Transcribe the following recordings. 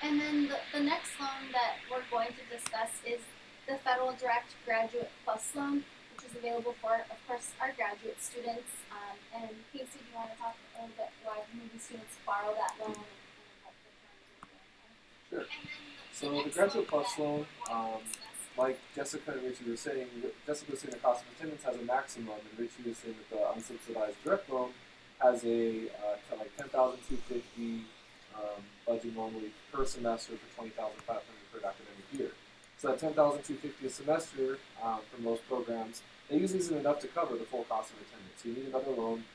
And then the next loan that we're going to discuss is the Federal Direct Graduate Plus loan, which is available for, of course, our graduate students. And Casey, do you want to talk a little bit why maybe students borrow that loan and what the terms are doing there? Sure. So the Graduate Plus loan, like Jessica and Richie were saying, Jessica was saying the cost of attendance has a maximum, and Richie was saying that the unsubsidized direct loan has a like $10,250 budget normally per semester for $20,500 per academic year. So that $10,250 a semester for most programs, that usually isn't enough to cover the full cost of attendance. So you need another loan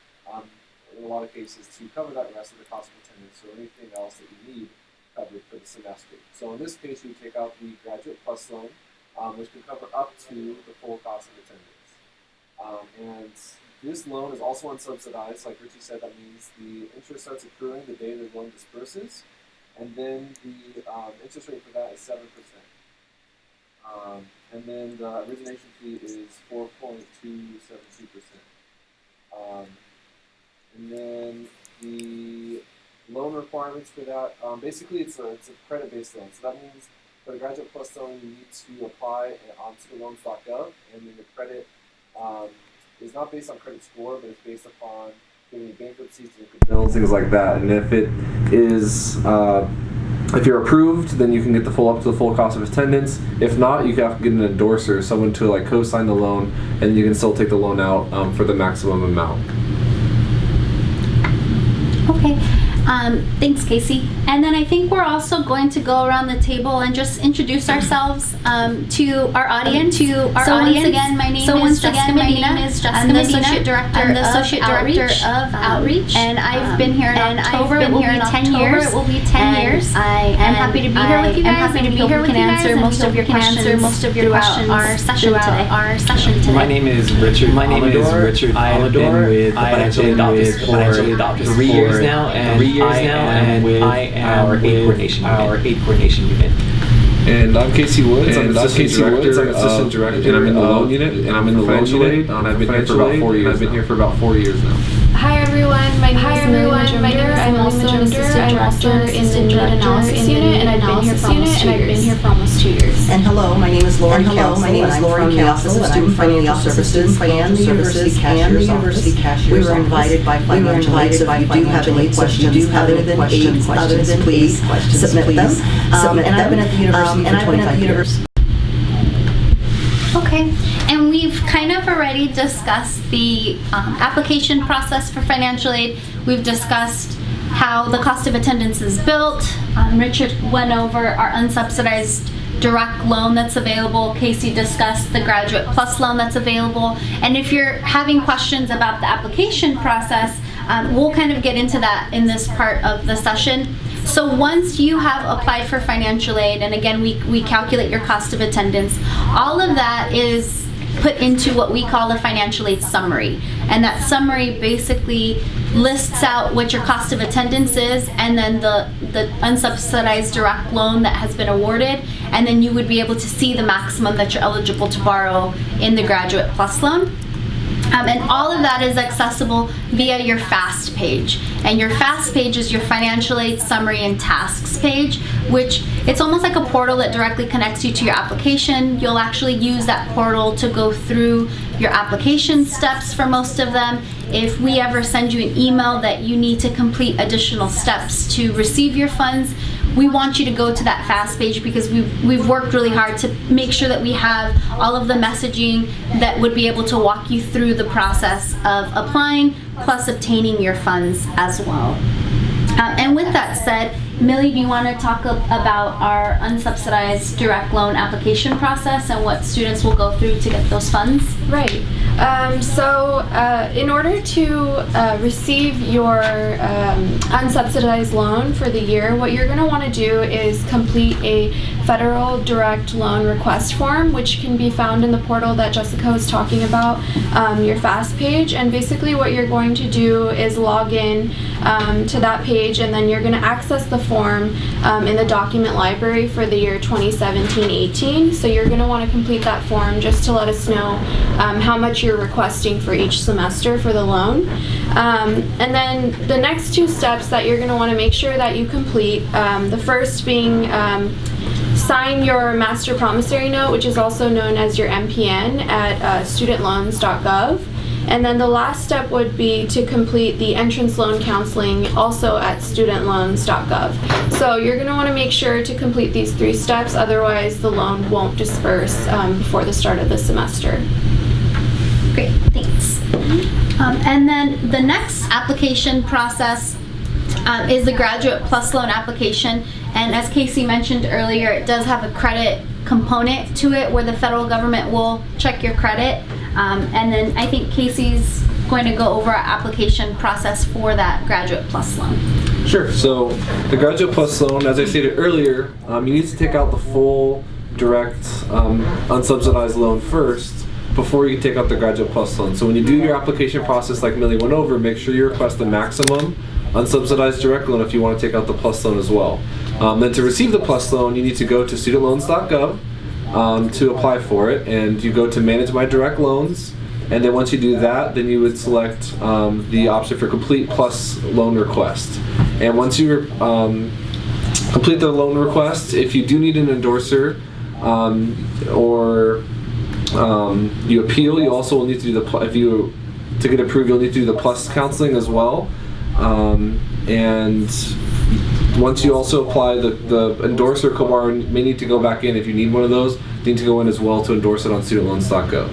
in a lot of cases to cover that rest of the cost of attendance or anything else that you need covered for the semester. So in this case, you take out the Graduate Plus loan, which can cover up to the full cost of attendance. And this loan is also unsubsidized. Like Richie said, that means the interest starts accruing the day the loan disperses, and then the interest rate for that is 7%. And then the origination fee is 4.272%. And then the loan requirements for that, basically it's a credit-based loan. So that means for the Graduate Plus loan, you need to apply onto the loans.gov, and then the credit is not based on credit score, but it's based upon giving bankruptcy, bills, things like that. And if it is, if you're approved, then you can get the full up to the full cost of attendance. If not, you have to get an endorser, someone to like co-sign the loan, and you can still take the loan out for the maximum amount. Okay. Thanks, Casey. And then I think we're also going to go around the table and just introduce ourselves to our audience. Once again, my name is Jessica Medina. I'm the Associate Director of Outreach. And I've been here in October. It will be 10 years. I am happy to be here with you guys. And we can answer most of your questions throughout our session today. My name is Richard. I have been with the Financial Aid Office for 3 years now, and I am with our aid coordination unit. And I'm Casey Woods. I'm Assistant Director, and I'm in the loan unit, and I'm in the financial aid, and I've been here for about 4 years now. Hi everyone, my name is I'm also an assistant director in the Need Analysis Unit, and I've been here for almost 2 years. And hello, my name is Lauren Council, and I'm from the Office of Student Financial Services and the University Cashier's We were invited by Financial Aid, so if you do have any questions other than AIDS, please submit them. And I've been at the university for 25 years. Okay, and we've kind of already discussed the application process for financial aid. We've discussed how the cost of attendance is built. Richard went over our unsubsidized direct loan that's available. Casey discussed the Graduate Plus loan that's available. And if you're having questions about the application process, we'll kind of get into that in this part of the session. So once you have applied for financial aid, and again, we calculate your cost of attendance, all of that is put into what we call the financial aid summary. And that summary basically lists out what your cost of attendance is, and then the unsubsidized direct loan that has been awarded, and then you would be able to see the maximum that you're eligible to borrow in the Graduate Plus loan. And all of that is accessible via your FAST page. And your FAST page is your financial aid summary and tasks page, which it's almost like a portal that directly connects you to your application. You'll actually use that portal to go through your application steps for most of them. If we ever send you an email that you need to complete additional steps to receive your funds, we want you to go to that FAST page because we've worked really hard to make sure that we have all of the messaging that would be able to walk you through the process of applying plus obtaining your funds as well. And with that said, Millie, do you want to talk about our unsubsidized direct loan application process and what students will go through to get those funds? Right. In order to receive your unsubsidized loan for the year, what you're going to want to do is complete a federal direct loan request form, which can be found in the portal that Jessica was talking about, your FAST page. And basically what you're going to do is log in to that page, and then you're going to access the form in the document library for the year 2017-18. So you're going to want to complete that form just to let us know how much you're requesting for each semester for the loan. And then the next two steps that you're going to want to make sure that you complete, the first being sign your master promissory note, which is also known as your MPN, at studentloans.gov. And then the last step would be to complete the entrance loan counseling, also at studentloans.gov. So you're going to want to make sure to complete these three steps, otherwise the loan won't disperse before the start of the semester. Great, thanks. And then the next application process is the Graduate Plus Loan application. And as Casey mentioned earlier, it does have a credit component to it where the federal government will check your credit. And then I think Casey's going to go over our application process for that Graduate Plus Loan. Sure. So the Graduate Plus Loan, as I stated earlier, you need to take out the full direct unsubsidized loan first before you take out the Graduate Plus Loan. So when you do your application process like Millie went over, make sure you request the maximum unsubsidized direct loan if you want to take out the Plus Loan as well. Then to receive the Plus Loan, you need to go to studentloans.gov to apply for it, and you go to Manage My Direct Loans, and then once you do that, then you would select the option for Complete Plus Loan Request. And once you complete the loan request, if you do need an endorser or you appeal, you also will need to do to get approved, you'll need to do the Plus counseling as well. And once you also apply, the endorser co-borrower may need to go back in if you need one of those. You need to go in as well to endorse it on studentloans.gov.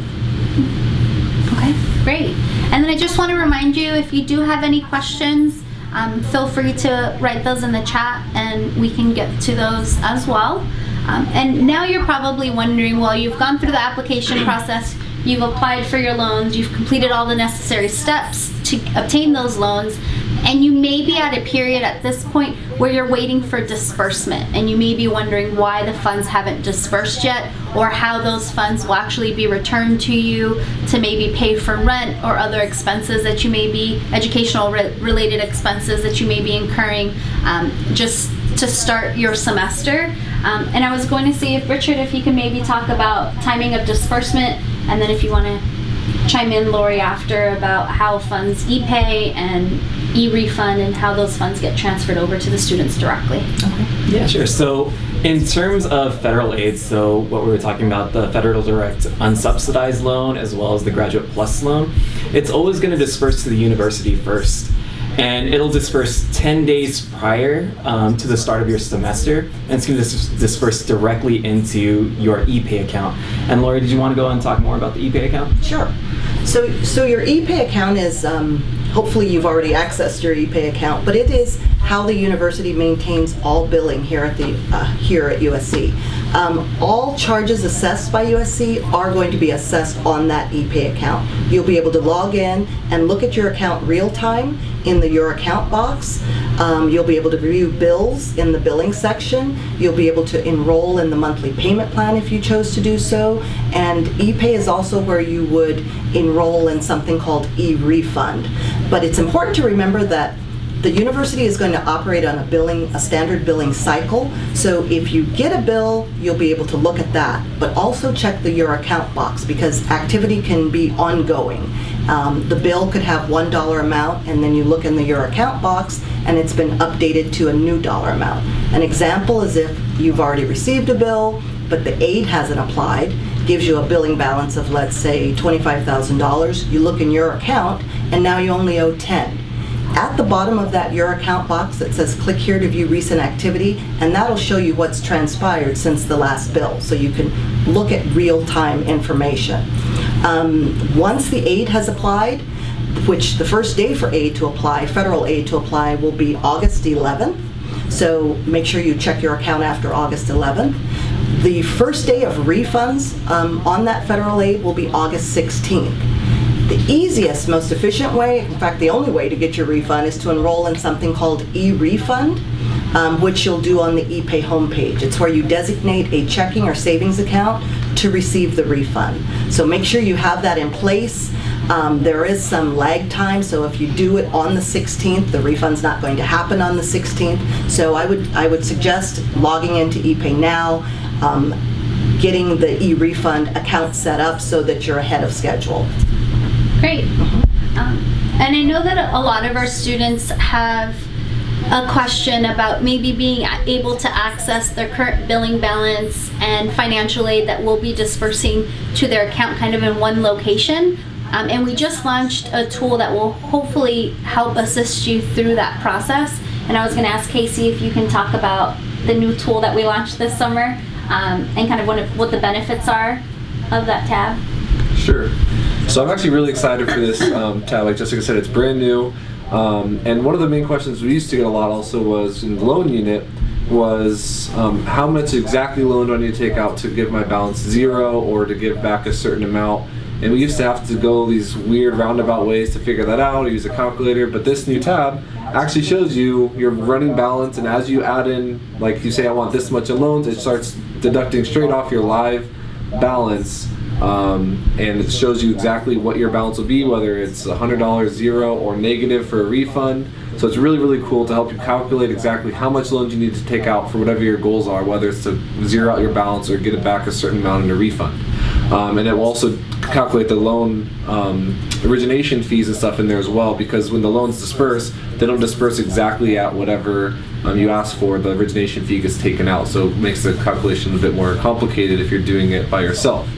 Okay, great. And then I just want to remind you, if you do have any questions, feel free to write those in the chat and we can get to those as well. And now you're probably wondering, well, you've gone through the application process, you've applied for your loans, you've completed all the necessary steps to obtain those loans, and you may be at a period at this point where you're waiting for disbursement, and you may be wondering why the funds haven't dispersed yet, or how those funds will actually be returned to you to maybe pay for rent or other expenses that you may be, educational related expenses that you may be incurring just to start your semester. And I was going to see if Richard, if he can maybe talk about timing of disbursement, and then if you want to chime in, Lori, after about how funds ePay and e-refund and how those funds get transferred over to the students directly. Okay. Yeah, sure. So in terms of federal aid, so what we were talking about, the federal direct unsubsidized loan as well as the Graduate Plus loan, it's always going to disperse to the university first. And it'll disperse 10 days prior to the start of your semester, and it's going to disperse directly into your ePay account. And Lori, did you want to go and talk more about the ePay account? Sure. So your ePay account is, hopefully you've already accessed your ePay account, but it is how the university maintains all billing here at USC. All charges assessed by USC are going to be assessed on that ePay account. You'll be able to log in and look at your account real time in the Your Account box. You'll be able to review bills in the billing section. You'll be able to enroll in the monthly payment plan if you chose to do so. And ePay is also where you would enroll in something called e-refund. But it's important to remember that the university is going to operate on a standard billing cycle. So if you get a bill, you'll be able to look at that, but also check the Your Account box because activity can be ongoing. The bill could have $1 amount, and then you look in the Your Account box and it's been updated to a new dollar amount. An example is if you've already received a bill, but the aid hasn't applied, gives you a billing balance of, let's say, $25,000. You look in Your Account and now you only owe 10. At the bottom of that Your Account box, it says click here to view recent activity, and that'll show you what's transpired since the last bill, so you can look at real-time information. Once the aid has applied, which the first day for aid to apply, federal aid to apply, will be August 11th, so make sure you check your account after August 11th. The first day of refunds on that federal aid will be August 16th. The easiest, most efficient way, in fact the only way to get your refund, is to enroll in something called e-refund, which you'll do on the ePay homepage. It's where you designate a checking or savings account to receive the refund. So make sure you have that in place. There is some lag time, so if you do it on the 16th, the refund's not going to happen on the 16th. So I would suggest logging into ePay now, getting the e-refund account set up so that you're ahead of schedule. Great. And I know that a lot of our students have a question about maybe being able to access their current billing balance and financial aid that we'll be dispersing to their account kind of in one location. And we just launched a tool that will hopefully help assist you through that process. And I was going to ask Casey if you can talk about the new tool that we launched this summer, and kind of what the benefits are of that tab. Sure. So I'm actually really excited for this tab. Like Jessica said, it's brand new. And one of the main questions we used to get a lot also was in the loan unit was how much exactly loan do I need to take out to give my balance zero or to give back a certain amount. And we used to have to go these weird roundabout ways to figure that out, or use a calculator. But this new tab actually shows you your running balance, and as you add in, like you say, I want this much in loans, it starts deducting straight off your live balance. And it shows you exactly what your balance will be, whether it's $100 zero or negative for a refund. So it's really, really cool to help you calculate exactly how much loans you need to take out for whatever your goals are, whether it's to zero out your balance or get it back a certain amount in a refund. And it will also calculate the loan origination fees and stuff in there as well, because when the loans disperse, they don't disperse exactly at whatever you ask for. The origination fee gets taken out, so it makes the calculation a bit more complicated if you're doing it by yourself.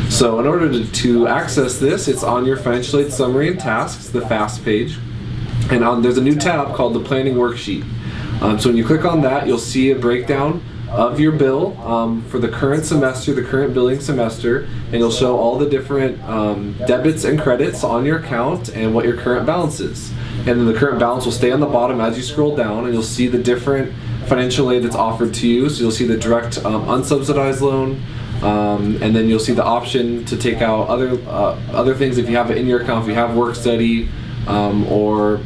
So in order to access this, it's on your financial aid summary and tasks, the FAST page, and there's a new tab called the planning worksheet. So when you click on that, you'll see a breakdown of your bill for the current semester, the current billing semester, and it'll show all the different debits and credits on your account and what your current balance is. And then the current balance will stay on the bottom as you scroll down, and you'll see the different financial aid that's offered to you. So you'll see the direct unsubsidized loan, and then you'll see the option to take out other things if you have it in your account, if you have work study, or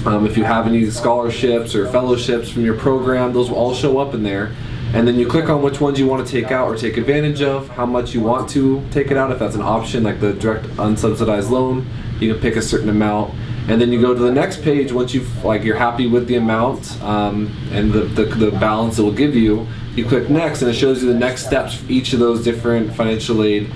if you have any scholarships or fellowships from your program, those will all show up in there. And then you click on which ones you want to take out or take advantage of, how much you want to take it out. If that's an option, like the direct unsubsidized loan, you can pick a certain amount. And then you go to the next page once you're happy with the amount and the balance it will give you. You click next, and it shows you the next steps for each of those different financial aid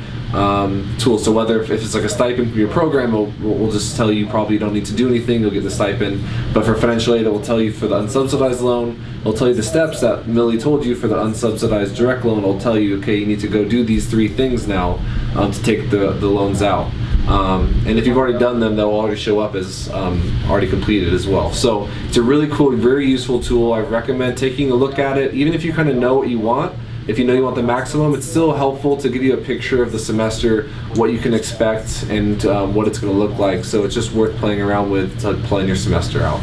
tools. So whether if it's like a stipend from your program, we'll just tell you probably don't need to do anything, you'll get the stipend. But for financial aid, it will tell you for the unsubsidized loan, it'll tell you the steps that Millie told you for the unsubsidized direct loan. It'll tell you, okay, you need to go do these 3 things now to take the loans out. And if you've already done them, they'll already show up as already completed as well. So it's a really cool, very useful tool. I recommend taking a look at it, even if you kind of know what you want. If you know you want the maximum, it's still helpful to give you a picture of the semester, what you can expect, and what it's going to look like. So it's just worth playing around with to plan your semester out.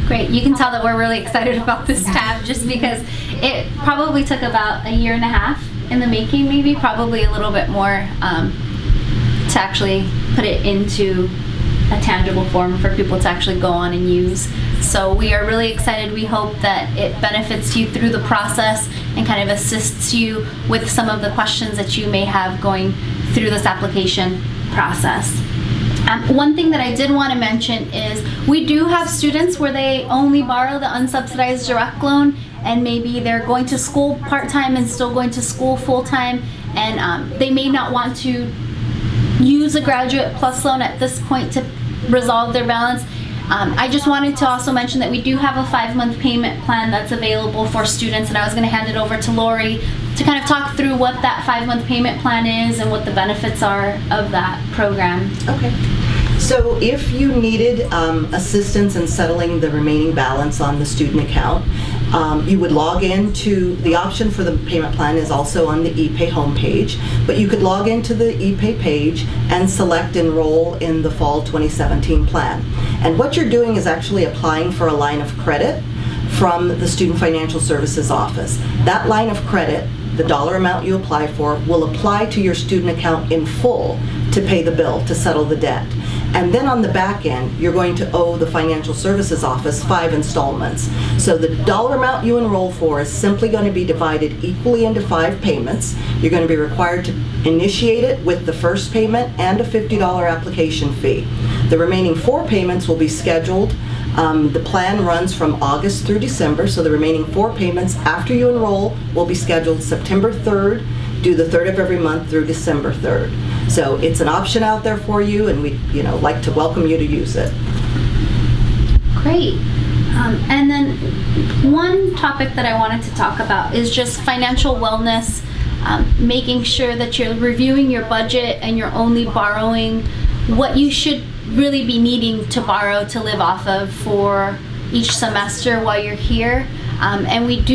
Great. You can tell that we're really excited about this tab just because it probably took about 1.5 years in the making, maybe, probably a little bit more, to actually put it into a tangible form for people to actually go on and use. So we are really excited. We hope that it benefits you through the process and kind of assists you with some of the questions that you may have going through this application process. One thing that I did want to mention is we do have students where they only borrow the unsubsidized direct loan, and maybe they're going to school part-time and still going to school full-time, and they may not want to use a Graduate Plus loan at this point to resolve their balance. I just wanted to also mention that we do have a 5-month payment plan that's available for students, and I was going to hand it over to Lori to kind of talk through what that 5-month payment plan is and what the benefits are of that program. Okay. So if you needed assistance in settling the remaining balance on the student account, you would log into, the option for the payment plan is also on the ePay homepage, but you could log into the ePay page and select enroll in the fall 2017 plan. And what you're doing is actually applying for a line of credit from the Student Financial Services Office. That line of credit, the dollar amount you apply for, will apply to your student account in full to pay the bill, to settle the debt. And then on the back end, you're going to owe the Financial Services Office 5 installments. So the dollar amount you enroll for is simply going to be divided equally into 5 payments. You're going to be required to initiate it with the first payment and a $50 application fee. The remaining 4 payments will be scheduled. The plan runs from August through December, so the remaining 4 payments after you enroll will be scheduled September 3rd, due the 3rd of every month through December 3rd. So it's an option out there for you, and we like to welcome you to use it. Great. And then one topic that I wanted to talk about is just financial wellness, making sure that you're reviewing your budget and you're only borrowing what you should really be needing to borrow to live off of for each semester while you're here. And we've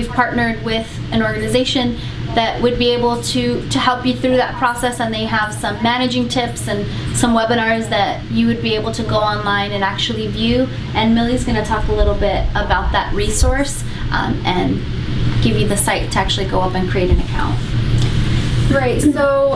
partnered with an organization that would be able to help you through that process, and they have some managing tips and some webinars that you would be able to go online and actually view. And Millie's going to talk a little bit about that resource and give you the site to actually go up and create an account. Right, so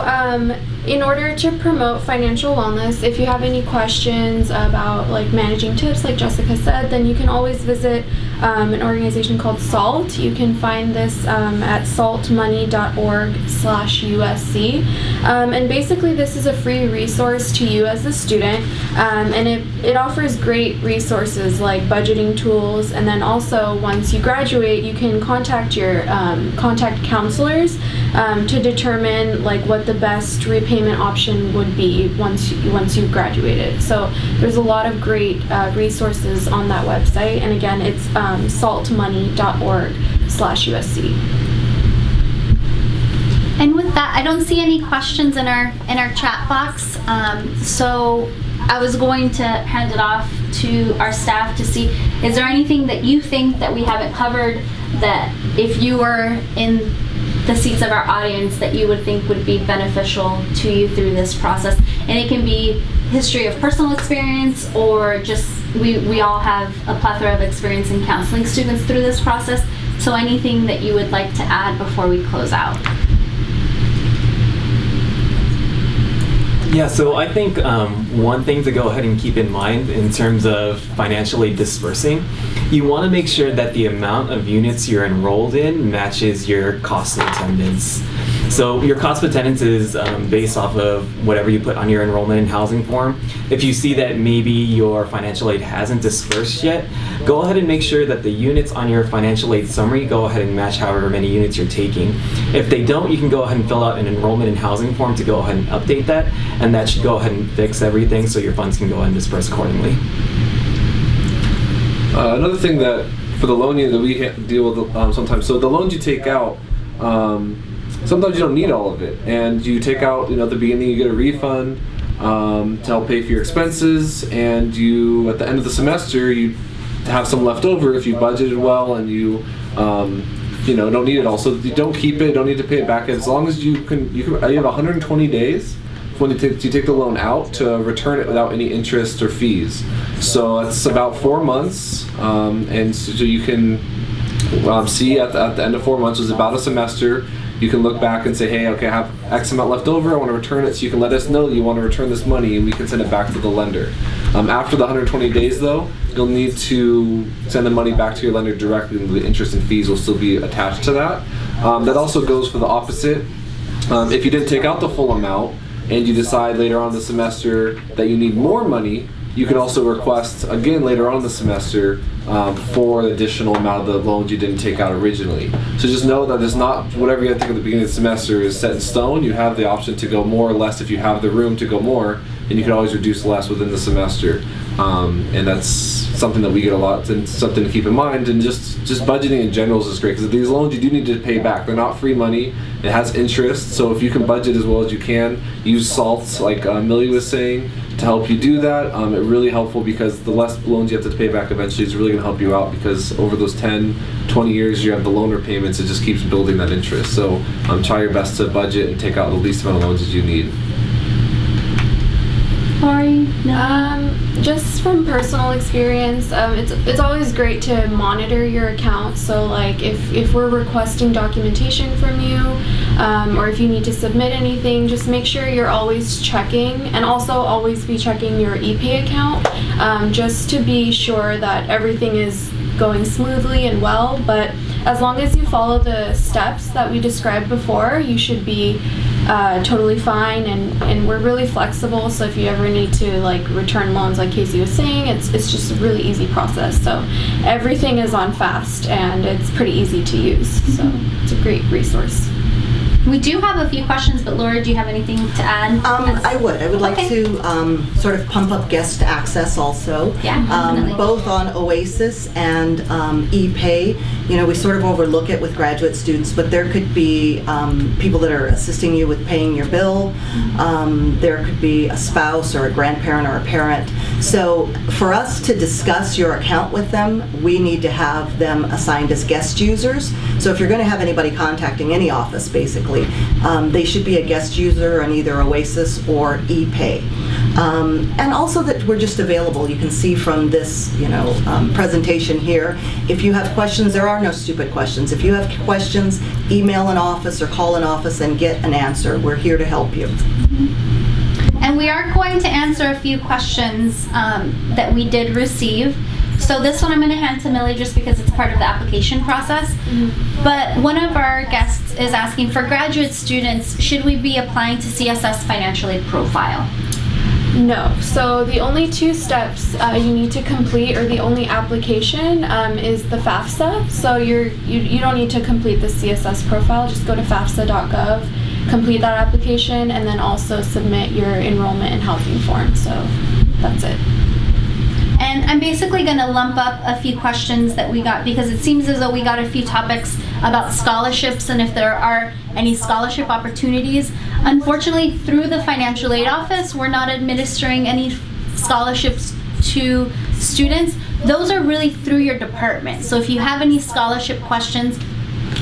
in order to promote financial wellness, if you have any questions about like managing tips, like Jessica said, then you can always visit an organization called SALT. You can find this at saltmoney.org/USC. And basically this is a free resource to you as a student, and it offers great resources like budgeting tools, and then also once you graduate you can contact your contact counselors to determine like what the best repayment option would be once you graduated. So there's a lot of great resources on that website, and again it's saltmoney.org/USC. And with that, I don't see any questions in our chat box. So I was going to hand it off to our staff to see, is there anything that you think that we haven't covered that if you were in the seats of our audience that you would think would be beneficial to you through this process? And it can be history of personal experience, or just we all have a plethora of experience in counseling students through this process. So anything that you would like to add before we close out? Yeah, so I think one thing to go ahead and keep in mind in terms of financially dispersing, you want to make sure that the amount of units you're enrolled in matches your cost of attendance. So your cost of attendance is based off of whatever you put on your enrollment and housing form. If you see that maybe your financial aid hasn't dispersed yet, go ahead and make sure that the units on your financial aid summary go ahead and match however many units you're taking. If they don't, you can go ahead and fill out an enrollment and housing form to go ahead and update that, and that should go ahead and fix everything so your funds can go ahead and disperse accordingly. Another thing that for the loan that we deal with sometimes, so the loans you take out, sometimes you don't need all of it, and you take out, at the beginning you get a refund to help pay for your expenses, and you at the end of the semester you have some left over if you budgeted well and you don't need it all. So you don't keep it, don't need to pay it back. As long as you have 120 days when you take the loan out to return it without any interest or fees. So that's about 4 months, and so you can see at the end of 4 months is about a semester. You can look back and say, hey, okay, I have X amount left over, I want to return it, so you can let us know you want to return this money, and we can send it back to the lender. After the 120 days, though, you'll need to send the money back to your lender directly, and the interest and fees will still be attached to that. That also goes for the opposite. If you didn't take out the full amount, and you decide later on in the semester that you need more money, you can also request again later on in the semester for the additional amount of the loans you didn't take out originally. So just know that it's not whatever you have to take at the beginning of the semester is set in stone. You have the option to go more or less if you have the room to go more, and you can always reduce less within the semester. And that's something that we get a lot, and something to keep in mind. And just budgeting in general is great, because these loans you do need to pay back. They're not free money. It has interest, so if you can budget as well as you can, use SALT like Millie was saying to help you do that. It's really helpful, because the less loans you have to pay back eventually is really going to help you out, because over those 10, 20 years you have the loan repayments, it just keeps building that interest. So try your best to budget and take out the least amount of loans as you need. Lori? Just from personal experience, it's always great to monitor your account. So like if we're requesting documentation from you, or if you need to submit anything, just make sure you're always checking, and also always be checking your ePay account, just to be sure that everything is going smoothly and well. But as long as you follow the steps that we described before, you should be totally fine, and we're really flexible, so if you ever need to like return loans like Casey was saying, it's just a really easy process. So everything is on fast and it's pretty easy to use, so it's a great resource. We do have a few questions, but Laura, do you have anything to add? I would like Okay. to sort of pump up guest access also. Yeah, definitely. Both on Oasis and ePay. You know, we sort of overlook it with graduate students, but there could be people that are assisting you with paying your bill. There could be a spouse or a grandparent or a parent. So for us to discuss your account with them, we need to have them assigned as guest users. So if you're going to have anybody contacting any office, basically, they should be a guest user on either Oasis or ePay. And also that we're just available. You can see from this, presentation here, if you have questions, there are no stupid questions. If you have questions, email an office or call an office and get an answer. We're here to help you. And we are going to answer a few questions that we did receive. So this one I'm going to hand to Millie just because it's part of the application process. But one of our guests is asking, for graduate students, should we be applying to CSS Financial Aid Profile? No. So the only two steps you need to complete, or the only application, is the FAFSA. So you don't need to complete the CSS profile. Just go to fafsa.gov, complete that application, and then also submit your enrollment and housing form. So that's it. And I'm basically going to lump up a few questions that we got because it seems as though we got a few topics about scholarships and if there are any scholarship opportunities. Unfortunately, through the financial aid office, we're not administering any scholarships to students. Those are really through your department. So if you have any scholarship questions,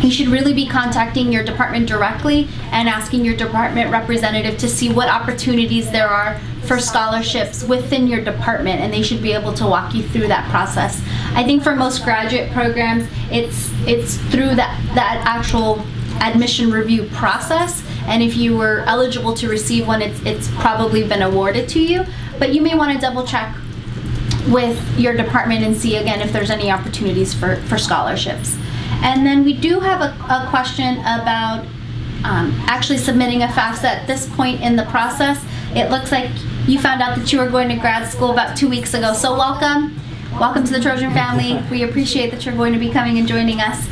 you should really be contacting your department directly and asking your department representative to see what opportunities there are for scholarships within your department, and they should be able to walk you through that process. I think for most graduate programs, it's through that actual admission review process, and if you were eligible to receive one, it's probably been awarded to you, but you may want to double check with your department and see again if there's any opportunities for scholarships. And then we do have a question about actually submitting a FAFSA at this point in the process. It looks like you found out that you were going to grad school about 2 weeks ago. So welcome to the Trojan family. We appreciate that you're going to be coming and joining us.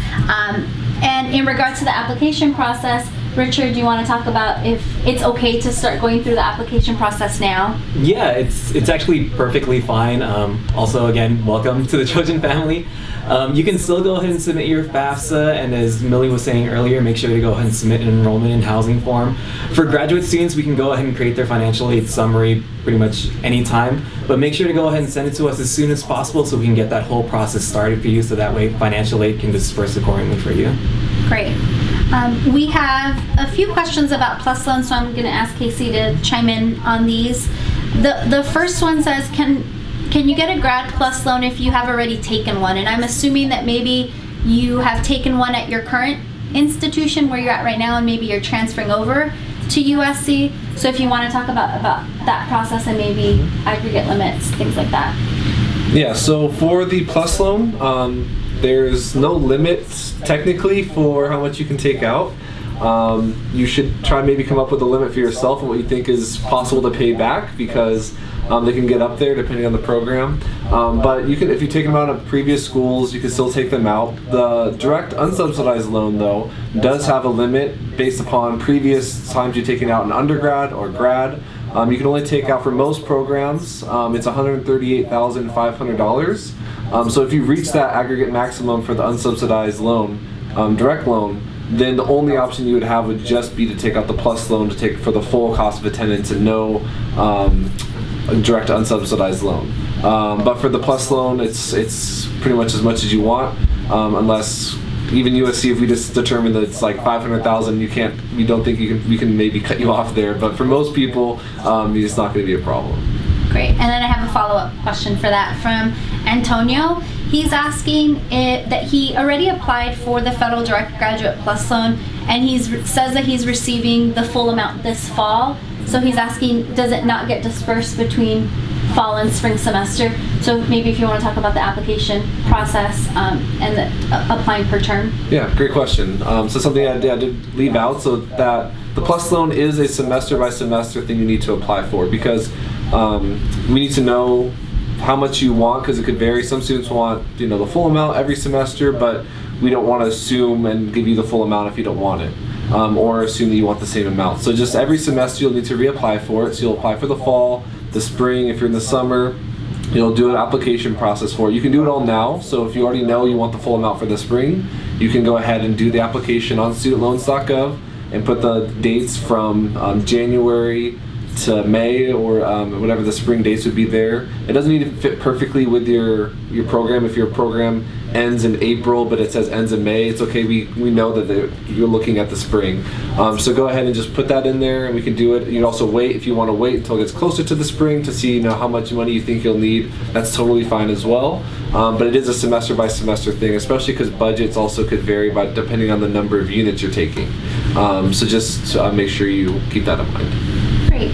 And in regards to the application process, Richard, do you want to talk about if it's okay to start going through the application process now? Yeah, it's actually perfectly fine. Also, again, welcome to the Trojan family. You can still go ahead and submit your FAFSA, and as Millie was saying earlier, make sure to go ahead and submit an enrollment and housing form. For graduate students, we can go ahead and create their financial aid summary pretty much anytime, but make sure to go ahead and send it to us as soon as possible so we can get that whole process started for you, so that way financial aid can disperse accordingly for you. Great. We have a few questions about PLUS loans, so I'm going to ask Casey to chime in on these. The first one says, can you get a grad PLUS loan if you have already taken one? And I'm assuming that maybe you have taken one at your current institution where you're at right now, and maybe you're transferring over to USC. So if you want to talk about that process and maybe aggregate limits, things like that. Yeah, so for the PLUS loan, there's no limits technically for how much you can take out. You should try and maybe come up with a limit for yourself and what you think is possible to pay back, because they can get up there depending on the program. But you can, if you take them out of previous schools, you can still take them out. The direct unsubsidized loan, though, does have a limit based upon previous times you've taken out an undergrad or grad. You can only take out, for most programs, it's $138,500. So if you reach that aggregate maximum for the unsubsidized loan, direct loan, then the only option you would have would just be to take out the PLUS loan to take for the full cost of attendance and no direct unsubsidized loan. But for the PLUS loan, it's pretty much as you want, unless even USC, if we just determine that it's like $500,000, we don't think we can maybe cut you off there. But for most people, it's not going to be a problem. Great. And then I have have a follow-up question for that from Antonio. He's asking that he already applied for the Federal Direct Graduate Plus loan, and he says that he's receiving the full amount this fall. So he's asking, does it not get dispersed between fall and spring semester? So maybe if you want to talk about the application process and the applying per term. Yeah, great question. So something I did leave out, so that the Plus loan is a semester by semester thing you need to apply for, because we need to know how much you want, because it could vary. Some students want the full amount every semester, but we don't want to assume and give you the full amount if you don't want it. Or assume that you want the same amount. So just every semester you'll need to reapply for it. So you'll apply for the fall, the spring. If you're in the summer, you'll do an application process for it. You can do it all now. So if you already know you want the full amount for the spring, you can go ahead and do the application on studentloans.gov and put the dates from January to May, or whatever the spring dates would be there. It doesn't need to fit perfectly with your program. If your program ends in April but it says ends in May, it's okay. We know that you're looking at the spring. So go ahead and just put that in there, and we can do it. You can also wait if you want to wait until it gets closer to the spring to see how much money you think you'll need. That's totally fine as well. But it is a semester by semester thing, especially because budgets also could vary depending on the number of units you're taking. So just make sure you keep that in mind. Great.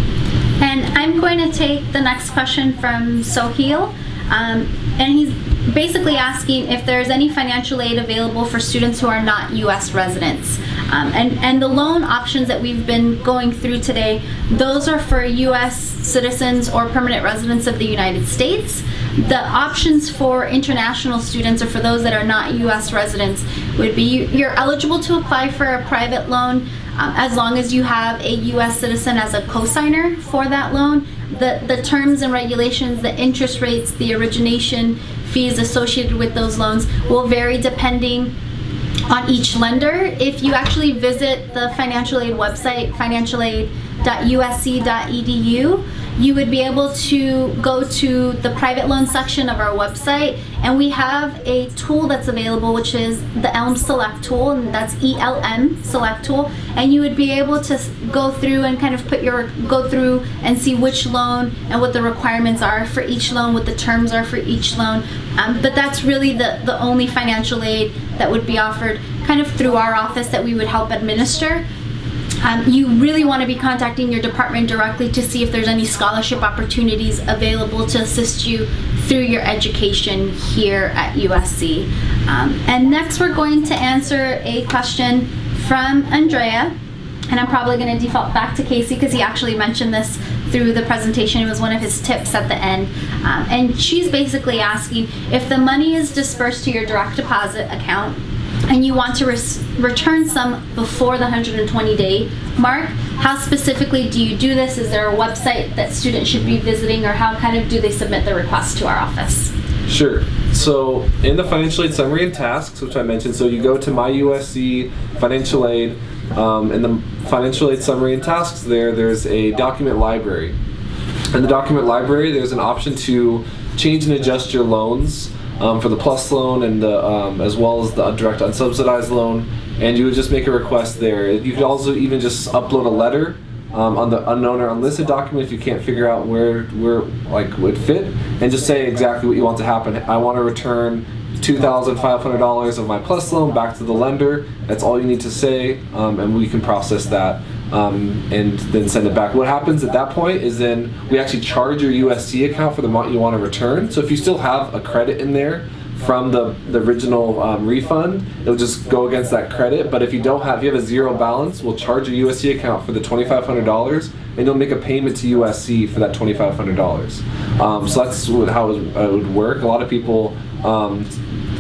And I'm going to take the next question from Sohail. And he's basically asking if there's any financial aid available for students who are not U.S. residents. And the loan options that we've been going through today, those are for U.S. citizens or permanent residents of the United States. The options for international students, or for those that are not U.S. residents, would be you're eligible to apply for a private loan as long as you have a U.S. citizen as a cosigner for that loan. The terms and regulations, the interest rates, the origination fees associated with those loans will vary depending on each lender. If you actually visit the financial aid website, financialaid.usc.edu, you would be able to go to the private loan section of our website, and we have a tool that's available, which is the ELM Select tool, and that's ELM Select tool, and you would be able to go through and kind of go through and see which loan and what the requirements are for each loan, what the terms are for each loan. But that's really the only financial aid that would be offered kind of through our office that we would help administer. You really want to be contacting your department directly to see if there's any scholarship opportunities available to assist you through your education here at USC. And next we're going to answer a question from Andrea, and I'm probably going to default back to Casey because he actually mentioned this through the presentation. It was one of his tips at the end. And she's basically asking if the money is dispersed to your direct deposit account and you want to return some before the 120-day mark, how specifically do you do this? Is there a website that students should be visiting, or how kind of do they submit the request to our office? Sure. So in the financial aid summary and tasks, which I mentioned, so you go to My USC Financial Aid, in the financial aid summary and tasks there's a document library. In the document library, there's an option to change and adjust your loans for the Plus loan and as well as the direct unsubsidized loan, and you would just make a request there. You could also even just upload a letter on the unknown or unlisted document if you can't figure out where would fit, and just say exactly what you want to happen. I want to return $2,500 of my Plus loan back to the lender. That's all you need to say, and we can process that and then send it back. What happens at that point is then we actually charge your USC account for the amount you want to return. So if you still have a credit in there from the original refund, it'll just go against that credit. But if you have a zero balance, we'll charge your USC account for the $2,500, and you'll make a payment to USC for that $2,500. So that's how it would work. A lot of people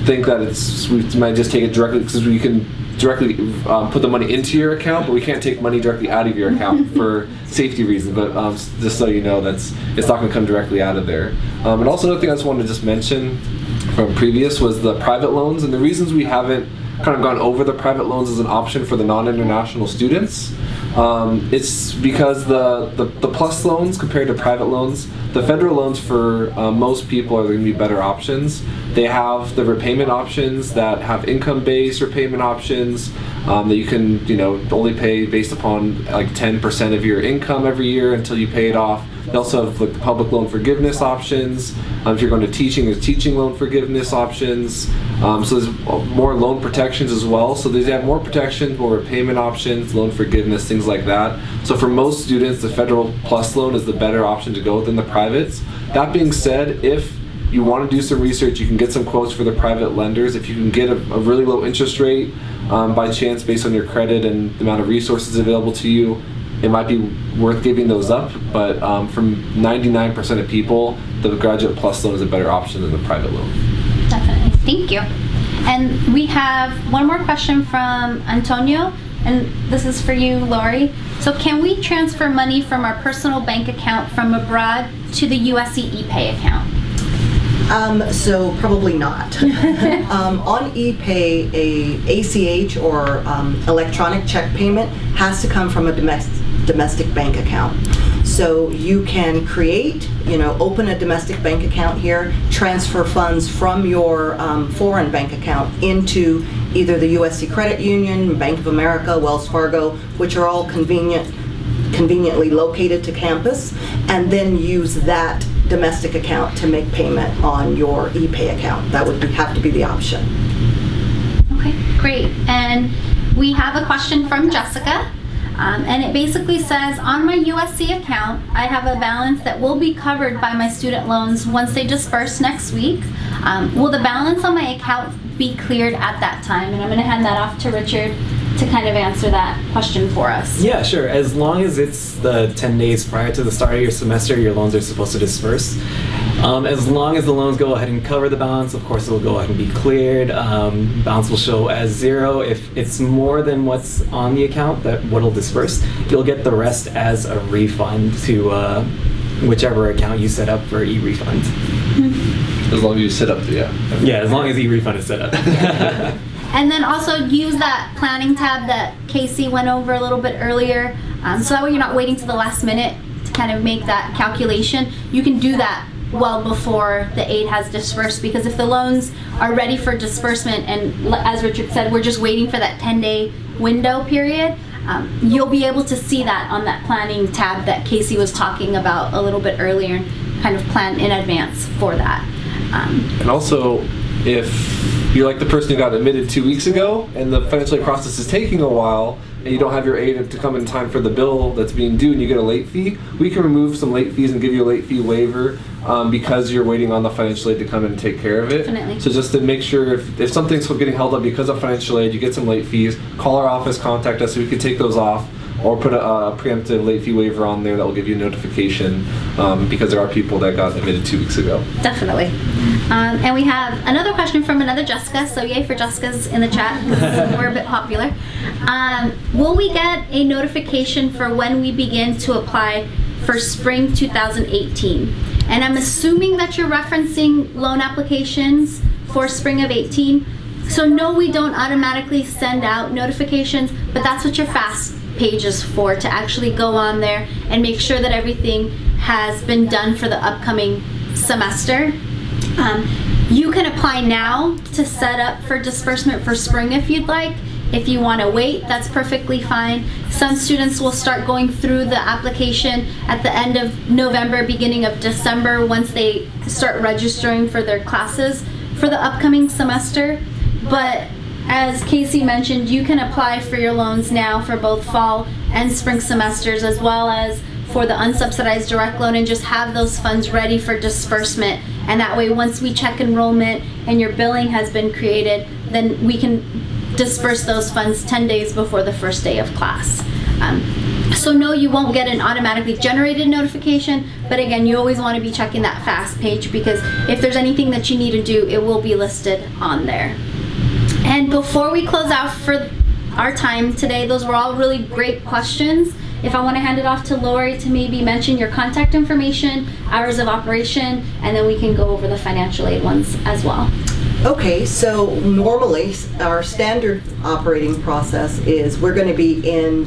think that we might just take it directly, because we can directly put the money into your account, but we can't take money directly out of your account for safety reasons. But just so you know, it's not going to come directly out of there. And also another thing I just wanted to just mention from previous was the private loans, and the reasons we haven't kind of gone over the private loans as an option for the non-international students. It's because the Plus loans compared to private loans, the federal loans for most people are going to be better options. They have the repayment options that have income-based repayment options that you can, only pay based upon like 10% of your income every year until you pay it off. They also have like the public loan forgiveness options. If you're going to teaching, there's teaching loan forgiveness options. So there's more loan protections as well. So they have more protections, more repayment options, loan forgiveness, things like that. So for most students, the federal plus loan is the better option to go with than the privates. That being said, if you want to do some research, you can get some quotes for the private lenders. If you can get a really low interest rate by chance based on your credit and the amount of resources available to you, it might be worth giving those up. But from 99% of people, the Graduate Plus loan is a better option than the private loan. Definitely. Thank you. And we have one more question from Antonio, and this is for you, Lori. So can we transfer money from our personal bank account from abroad to the USC ePay account? So probably not. On ePay, a ACH or electronic check payment has to come from a domestic bank account. So you can create, open a domestic bank account here, transfer funds from your foreign bank account into either the USC Credit Union, Bank of America, Wells Fargo, which are all conveniently located to campus, and then use that domestic account to make payment on your ePay account. That would have to be the option. Okay, great. And we have a question from Jessica. And it basically says, on my USC account, I have a balance that will be covered by my student loans once they disperse next week. Will the balance on my account be cleared at that time? And I'm going to hand that off to Richard to kind of answer that question for us. Yeah, sure. As long as it's the 10 days prior to the start of your semester, your loans are supposed to disperse. As long as the loans go ahead and cover the balance, of course, it will go ahead and be cleared. Balance will show as zero. If it's more than what's on the account, that what'll disperse, you'll get the rest as a refund to whichever account you set up for e-refund. As long as you set up Yeah, as long as e-refund is set up. And then also use that planning tab that Casey went over a little bit earlier. So that way you're not waiting to the last minute to kind of make that calculation. You can do that well before the aid has dispersed, because if the loans are ready for disbursement, and as Richard said, we're just waiting for that 10-day window period, you'll be able to see that on that planning tab that Casey was talking about a little bit earlier, and kind of plan in advance for that. And also, if you're like the person who got admitted 2 weeks ago and the financial aid process is taking a while and you don't have your aid to come in time for the bill that's being due and you get a late fee, we can remove some late fees and give you a late fee waiver because you're waiting on the financial aid to come in and take care of it. Definitely. So just to make sure if something's getting held up because of financial aid, you get some late fees, call our office, contact us so we can take those off, or put a preemptive late fee waiver on there that will give you a notification because there are people that got admitted 2 weeks ago. Definitely. And we have another question from another Jessica, so yay for Jessica's in the chat, because we're a bit popular. Will we get a notification for when we begin to apply for spring 2018? And I'm assuming that you're referencing loan applications for spring of 18. So no, we don't automatically send out notifications, but that's what your FAST page is for, to actually go on there and make sure that everything has been done for the upcoming semester. You can apply now to set up for disbursement for spring if you'd like. If you want to wait, that's perfectly fine. Some students will start going through the application at the end of November, beginning of December, once they start registering for their classes for the upcoming semester. But as Casey mentioned, you can apply for your loans now for both fall and spring semesters, as well as for the unsubsidized direct loan, and just have those funds ready for disbursement. And that way, once we check enrollment and your billing has been created, then we can disperse those funds 10 days before the first day of class. So no, you won't get an automatically generated notification, but again, you always want to be checking that FAST page, because if there's anything that you need to do, it will be listed on there. And before we close out for our time today, those were all really great questions. If I want to hand it off to Lori to maybe mention your contact information, hours of operation, and then we can go over the financial aid ones as well. Okay, so normally our standard operating process is we're going to be in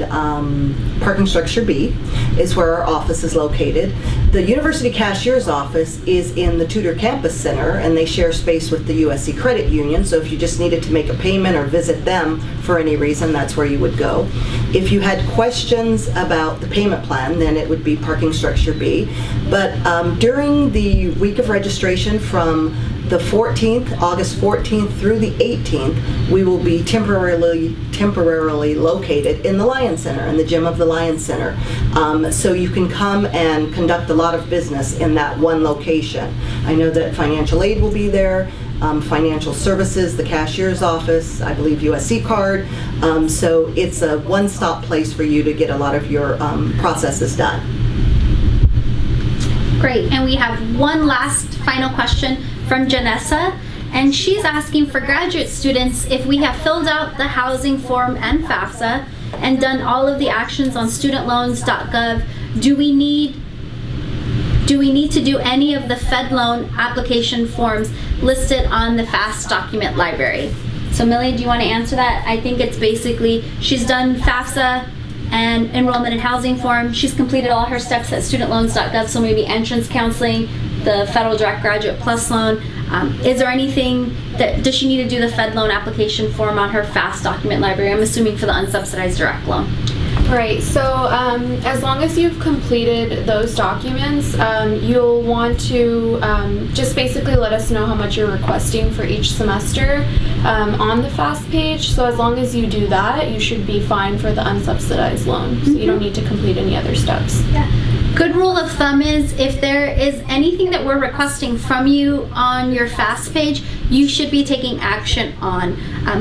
parking structure B, is where our office is located. The university cashier's office is in the Tudor Campus Center, and they share space with the USC Credit Union, so if you just needed to make a payment or visit them for any reason, that's where you would go. If you had questions about the payment plan, then it would be parking structure B. But during the week of registration from the 14th, August 14th through the 18th, we will be temporarily located in the Lion Center, in the gym of the Lion Center. So you can come and conduct a lot of business in that one location. I know that financial aid will be there, financial services, the cashier's office, I believe USC card. So it's a one-stop place for you to get a lot of your processes done. Great, and we have one last final question from Janessa, and she's asking for graduate students if we have filled out the housing form and FAFSA and done all of the actions on studentloans.gov, do we need to do any of the Fed loan application forms listed on the FAST document library? So Millie, do you want to answer that? I think it's basically she's done FAFSA and enrollment and housing form. She's completed all her steps at studentloans.gov, so maybe entrance counseling, the Federal Direct Graduate Plus loan. Is there anything does she need to do the Fed loan application form on her FAST document library? I'm assuming for the unsubsidized direct loan. Right, so as long as you've completed those documents, you'll want to just basically let us know how much you're requesting for each semester on the FAST page. So as long as you do that, you should be fine for the unsubsidized loan. So you don't need to complete any other steps. Yeah. Good rule of thumb is if there is anything that we're requesting from you on your FAST page, you should be taking action on.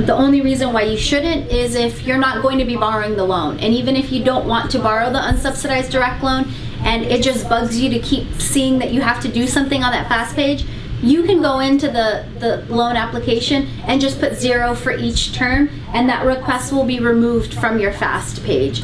The only reason why you shouldn't is if you're not going to be borrowing the loan. And even if you don't want to borrow the unsubsidized direct loan and it just bugs you to keep seeing that you have to do something on that FAST page, you can go into the loan application and just put 0 for each term, and that request will be removed from your FAST page.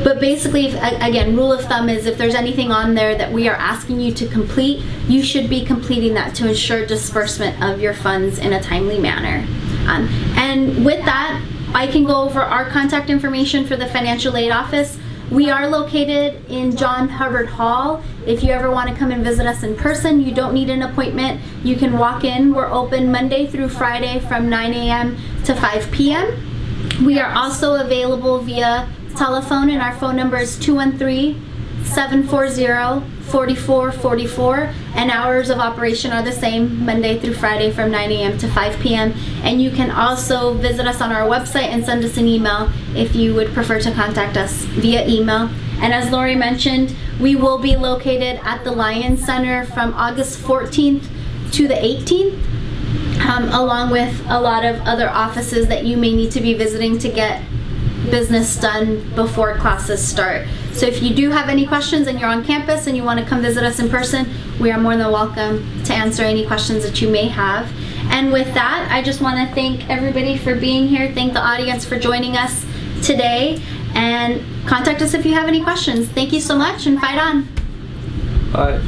But basically, again, rule of thumb is if there's anything on there that we are asking you to complete, you should be completing that to ensure disbursement of your funds in a timely manner. And with that, I can go over our contact information for the financial aid office. We are located in John Hubbard Hall. If you ever want to come and visit us in person, you don't need an appointment. You can walk in. We're open Monday through Friday from 9 a.m. to 5 p.m. We are also available via telephone, and our phone number is 213-740-4444, and hours of operation are the same Monday through Friday from 9 a.m. to 5 p.m. And you can also visit us on our website and send us an email if you would prefer to contact us via email. And as Lori mentioned, we will be located at the Lion Center from August 14th to the 18th, along with a lot of other offices that you may need to be visiting to get business done before classes start. So if you do have any questions and you're on campus and you want to come visit us in person, we are more than welcome to answer any questions that you may have. And with that, I just want to thank everybody for being here, thank the audience for joining us today, and contact us if you have any questions. Thank you so much, and fight on. Bye.